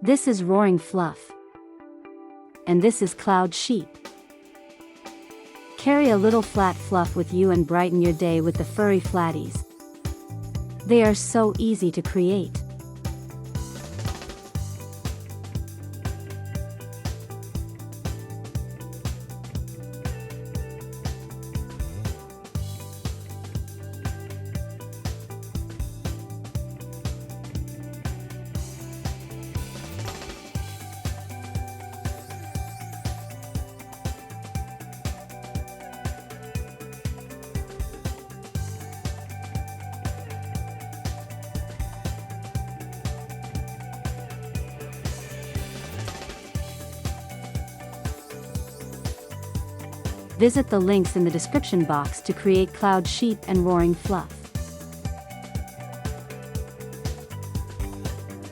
This is Roaring Fluff. And this is Cloud Sheep. Carry a little flat fluff with you and brighten your day with the Furry Flatties. They are so easy to create. Visit the links in the description box to create Cloud Sheep and Roaring Fluff.